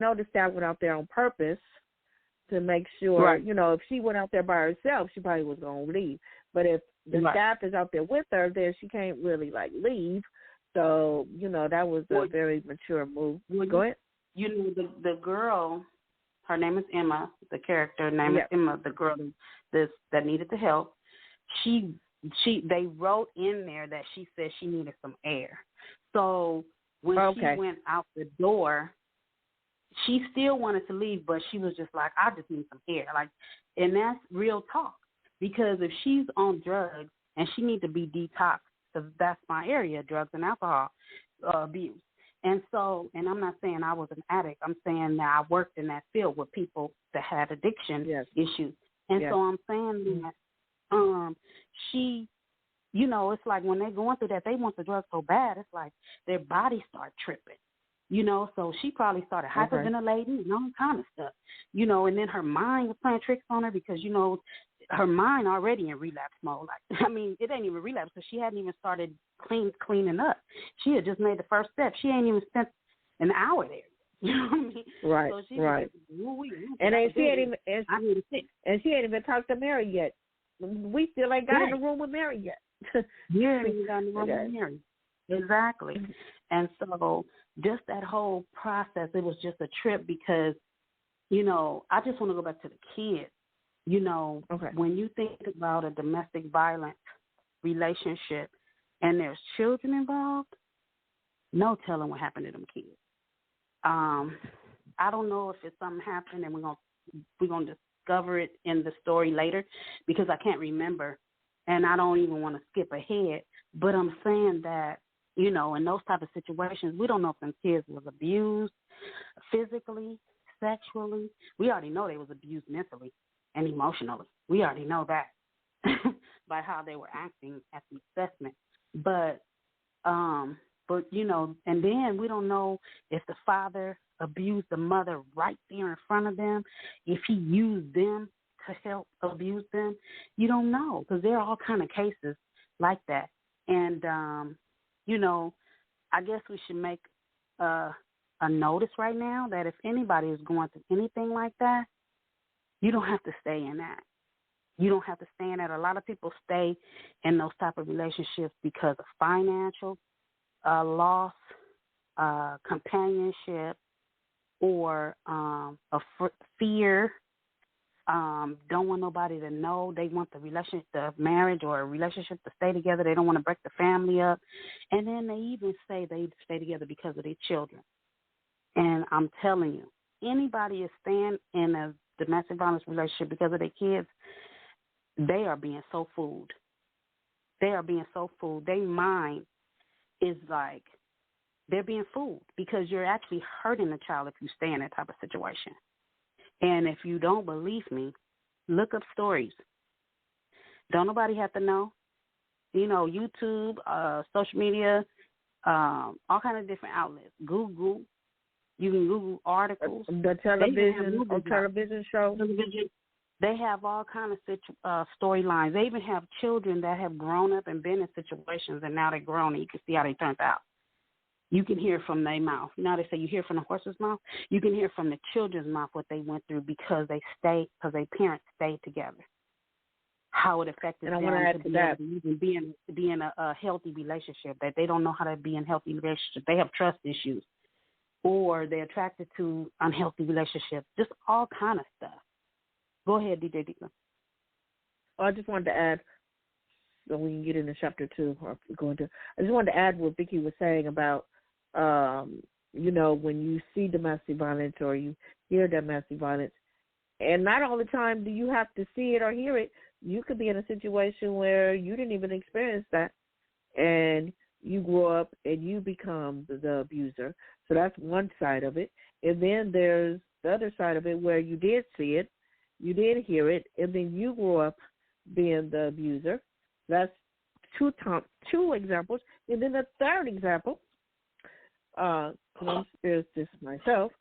noticed that went out there on purpose to make sure, Right. If she went out there by herself, she probably was going to leave. But if the Right. staff is out there with her, then she can't really, leave. So, that was a very mature move. Go ahead. The girl, her name is Emma, the character name is Emma, the girl that needed the help. They wrote in there that she said she needed some air. So when she went out the door, she still wanted to leave, but she was just like, I just need some air. And that's real talk. Because if she's on drugs and she needs to be detoxed, because that's my area, drugs and alcohol abuse. And so, and I'm not saying I was an addict. I'm saying that I worked in that field with people that had addiction issues. And so I'm saying that she, it's like when they're going through that, they want the drugs so bad, it's like their bodies start tripping. So she probably started hyperventilating and all kind of stuff, and then her mind was playing tricks on her because, her mind already in relapse mode. It ain't even relapse because she hadn't even started cleaning up. She had just made the first step. She ain't even spent an hour there. You know what I mean? Right, so she right. She ain't even talked to Mary yet. We still ain't got in the room with Mary yet. Yeah, ain't got in the room with Mary. Exactly. And so just that whole process, it was just a trip because, I just want to go back to the kids. When you think about a domestic violence relationship and there's children involved, no telling what happened to them kids. I don't know if it's something happened and we're gonna discover it in the story later because I can't remember and I don't even want to skip ahead. But I'm saying that, in those type of situations, we don't know if them kids was abused physically, sexually. We already know they was abused mentally and emotionally. We already know that by how they were acting at the assessment. But and then we don't know if the father abused the mother right there in front of them, if he used them to help abuse them. You don't know because there are all kind of cases like that. And, I guess we should make a notice right now that if anybody is going through anything like that, you don't have to stay in that. You don't have to stay in that. A lot of people stay in those type of relationships because of financial loss, companionship, or fear. Don't want nobody to know. They want the marriage or a relationship to stay together. They don't want to break the family up. And then they even say they stay together because of their children. And I'm telling you, anybody is staying in a domestic violence relationship because of their kids, they are being so fooled. They are being so fooled. Their mind is like they're being fooled because you're actually hurting the child if you stay in that type of situation. And if you don't believe me, look up stories. Don't nobody have to know. YouTube, social media, all kind of different outlets. Google. You can Google articles. The television show. They have all kind of storylines. They even have children that have grown up and been in situations, and now they're grown, and you can see how they turned out. You can hear from their mouth. They say you hear from the horse's mouth. You can hear from the children's mouth what they went through because their parents stayed together. How it affected them to be in a healthy relationship, that they don't know how to be in a healthy relationship. They have trust issues, or they're attracted to unhealthy relationships, just all kind of stuff. Go ahead, DJ Deacon. I just wanted to add, so we can get into chapter 2. I just wanted to add what Vicki was saying about, when you see domestic violence or you hear domestic violence, and not all the time do you have to see it or hear it. You could be in a situation where you didn't even experience that, and you grow up and you become the abuser. So that's one side of it. And then there's the other side of it where you did see it, you did hear it, and then you grew up being the abuser. That's two examples. And then the third example, I'm experienced this myself,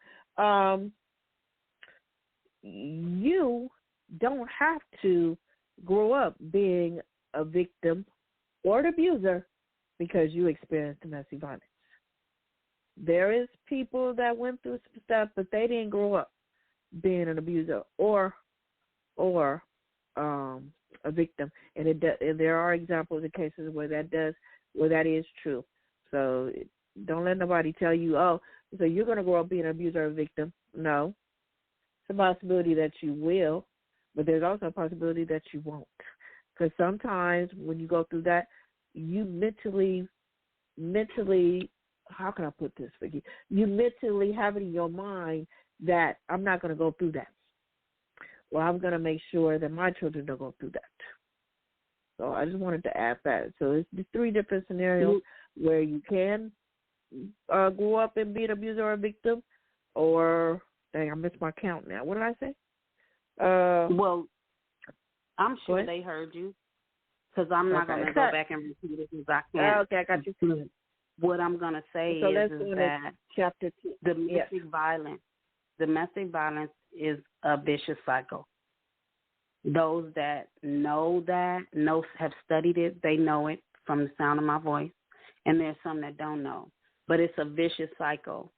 you don't have to grow up being a victim or an abuser because you experienced domestic violence. there is people that went through some stuff, but they didn't grow up being an abuser or a victim, and and there are examples of cases where that is true. So don't let nobody tell you, oh, so you're going to grow up being an abuser or a victim. No, it's a possibility that you will, but there's also a possibility that you won't. Because sometimes when you go through that, you mentally, how can I put this for you? You mentally have it in your mind that I'm not going to go through that. Well, I'm going to make sure that my children don't go through that. So I just wanted to add that. So it's the 3 different scenarios where you can grow up and be an abuser or a victim, or, dang, I missed my count now. What did I say? Well, I'm sure they heard you, because I'm not going to go back and repeat it because I can't. Okay, I got you. What I'm going to say is that chapter 2. Domestic violence is a vicious cycle. Those that have studied it, they know it from the sound of my voice, and there's some that don't know. But it's a vicious cycle.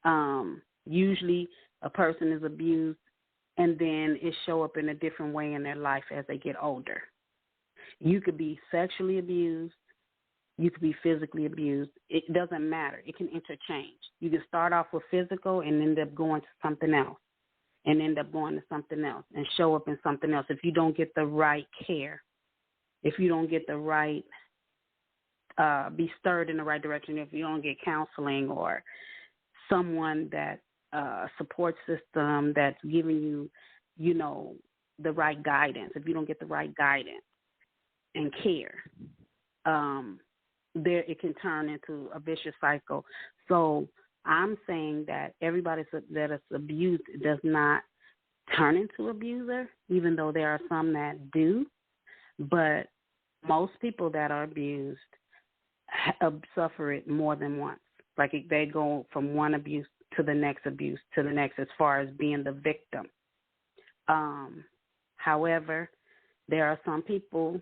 Usually a person is abused, and then it show up in a different way in their life as they get older. You could be sexually abused. You could be physically abused. It doesn't matter. It can interchange. You can start off with physical and end up going to something else, and end up going to something else and show up in something else if you don't get the right care, if you don't get the right, be stirred in the right direction, if you don't get counseling or someone that support system that's giving you, the right guidance. If you don't get the right guidance and care, there it can turn into a vicious cycle. So I'm saying that everybody that is abused does not turn into abuser, even though there are some that do. But most people that are abused suffer it more than once. Like they go from one abuse to the next abuse to the next as far as being the victim. However, there are some people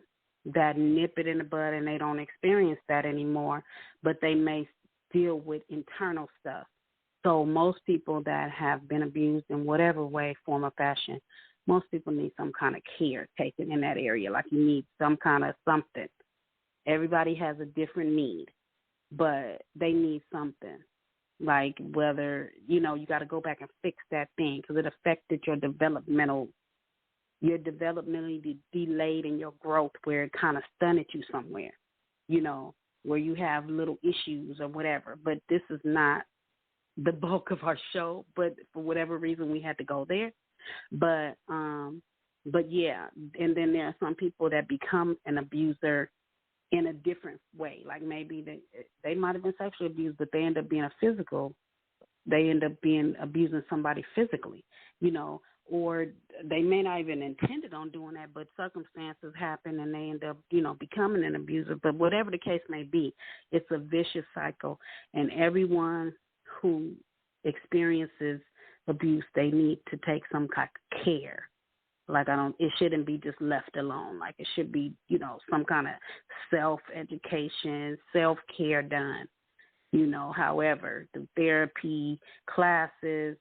that nip it in the bud and they don't experience that anymore, but they may deal with internal stuff. So most people that have been abused in whatever way, form, or fashion, most people need some kind of care taken in that area. Like you need some kind of something. Everybody has a different need, but they need something. Like whether, you got to go back and fix that thing because it affected your developmentally delayed in your growth where it kind of stunted you somewhere, where you have little issues or whatever. But this is not the bulk of our show, but for whatever reason we had to go there. But yeah, and then there are some people that become an abuser in a different way. Like maybe they might have been sexually abused, but they end up being they end up being abusing somebody physically, or they may not even intended on doing that, but circumstances happen and they end up, becoming an abuser. But whatever the case may be, it's a vicious cycle, and everyone who experiences abuse, they need to take some kind of care. Like it shouldn't be just left alone. Like it should be, some kind of self-education, self-care done, however, through therapy, classes,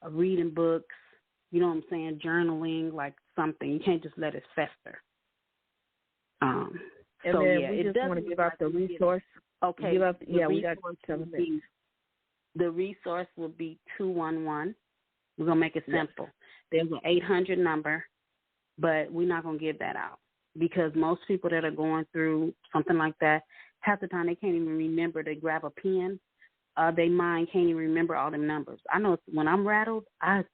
reading books, journaling, like something. You can't just let it fester. And then we just want to give out the resource. Okay. We got some things. The resource will be 211. We're going to make it simple. There's an 800 number, but we're not going to give that out because most people that are going through something like that, half the time they can't even remember to grab a pen. Their mind can't even remember all them numbers. I know when I'm rattled, I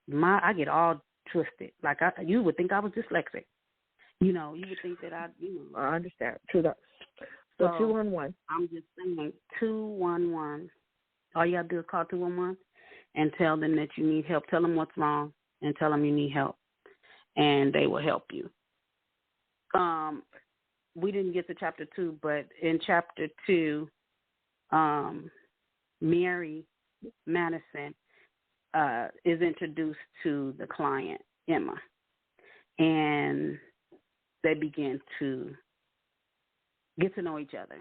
get all twisted. Like you would think I was dyslexic. You would think that I understand. True that. So 211. I'm just saying 211. All you have to do is call 211 and tell them that you need help. Tell them what's wrong and tell them you need help, and they will help you. We didn't get to chapter 2, but in chapter 2, Mary Madison is introduced to the client, Emma, and they begin to get to know each other.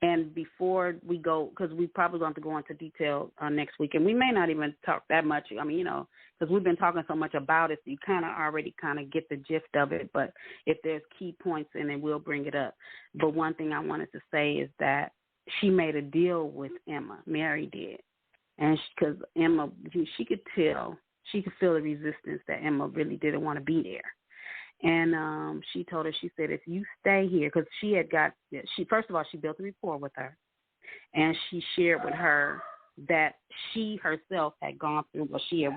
And before we go, because we probably going to go into detail next week, and we may not even talk that much. I mean, because we've been talking so much about it, so you kind of already get the gist of it. But if there's key points in it, we'll bring it up. But one thing I wanted to say is that she made a deal with Emma. Mary did. And because Emma, she could tell, she could feel the resistance that Emma really didn't want to be there. And she told her, she said, if you stay here, because first of all, she built a rapport with her. And she shared with her that she herself had gone through what she'd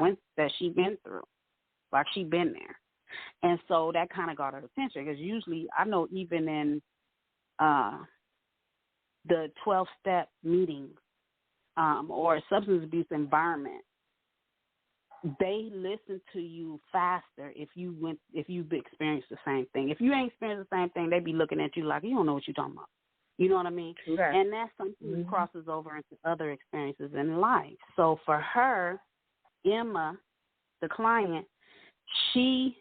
been through, like she'd been there. And so that kind of got her attention, because usually, I know even in the 12-step meetings or substance abuse environment, they listen to you faster if you've experienced the same thing. If you ain't experienced the same thing, they be looking at you like, you don't know what you're talking about. You know what I mean? Right. And that's something that crosses over into other experiences in life. So for her, Emma, the client, she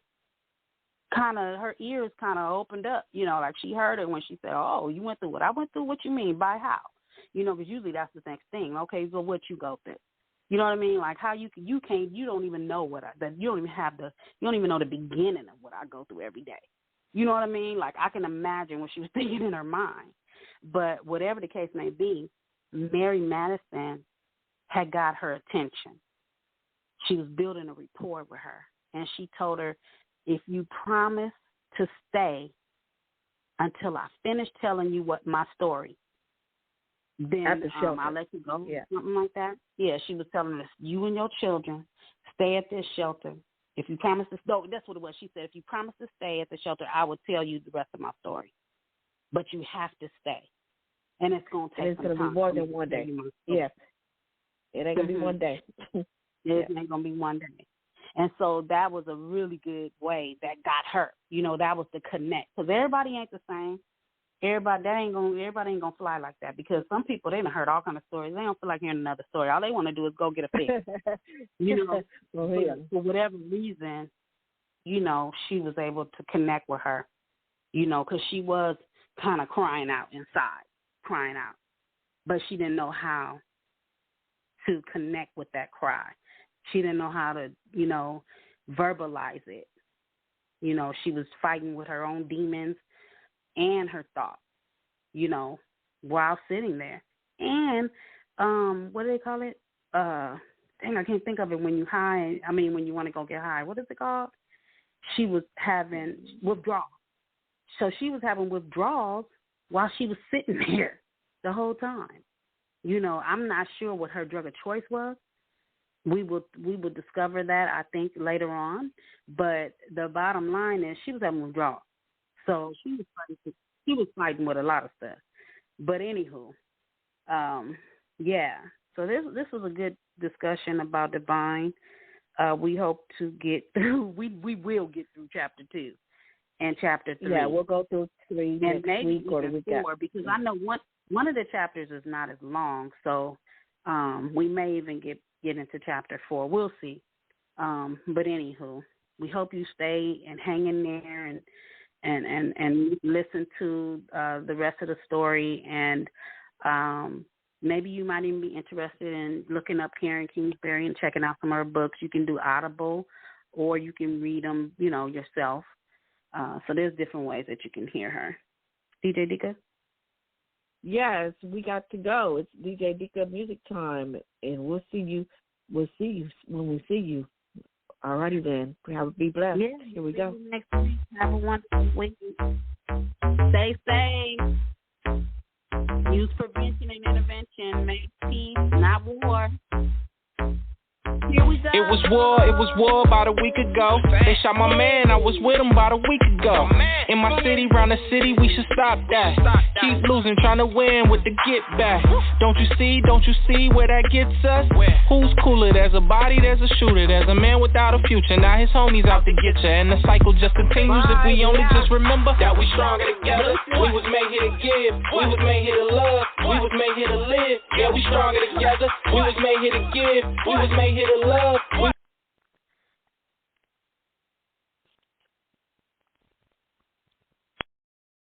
her ears kind of opened up, like she heard it when she said, oh, you went through what I went through? What you mean? By how? Because usually that's the next thing. Okay, so what you go through? You know what I mean? Like how you don't even know you don't even know the beginning of what I go through every day. You know what I mean? Like I can imagine what she was thinking in her mind. But whatever the case may be, Mary Madison had got her attention. She was building a rapport with her. And she told her, if you promise to stay until I finish telling you my story, then I'll let you go, something like that. Yeah, she was telling us, you and your children stay at this shelter. If you promise to stay, that's what it was. She said, if you promise to stay at the shelter, I will tell you the rest of my story. But you have to stay. And it's going to take some time. It's going to be more than one day. Yes. It ain't going to be one day. It ain't going to be one day. And so that was a really good way that got her. That was the connect. Because everybody ain't the same. Everybody ain't gonna fly like that, because some people, they done heard all kind of stories. They don't feel like hearing another story. All they want to do is go get a fix. For whatever reason, she was able to connect with her. Because she was kind of crying out inside, but she didn't know how to connect with that cry. She didn't know how to, verbalize it. She was fighting with her own demons and her thoughts, while sitting there. And what do they call it? I can't think of it when you when you want to go get high. What is it called? She was having withdrawals. So she was having withdrawals while she was sitting there the whole time. I'm not sure what her drug of choice was. We will discover that, I think, later on. But the bottom line is she was having withdrawals. So she was fighting with a lot of stuff. But anywho, So this was a good discussion about Divine. We hope to get through. We will get through chapter 2 and chapter 3. Yeah, we'll go through 3 and next week or the week 4, because I know one of the chapters is not as long. So we may even get into chapter 4. We'll see. But anywho, we hope you stay and hang in there and listen to the rest of the story, and maybe you might even be interested in looking up Karen Kingsbury and checking out some of her books. You can do Audible, or you can read them, yourself. So there's different ways that you can hear her. DJ Dika? Yes, we got to go. It's DJ Dika music time, and we'll see you when we see you. All righty then. Be blessed. Yeah, here we go. Next week. Have a wonderful week. Stay safe. Use prevention and intervention. Make peace, not war. Here we go. It was war about a week ago. They shot my man, I was with him about a week ago. In my city, round the city, we should stop that. Keep losing, trying to win with the get back. Don't you see where that gets us? Who's cooler? There's a body, there's a shooter. There's a man without a future. Now his homies out to get ya. And the cycle just continues if we only just remember that we stronger together. We was made here to give. We was made here to love. We was made here to live. Yeah, we stronger together. We was made here to give. We was made here to love.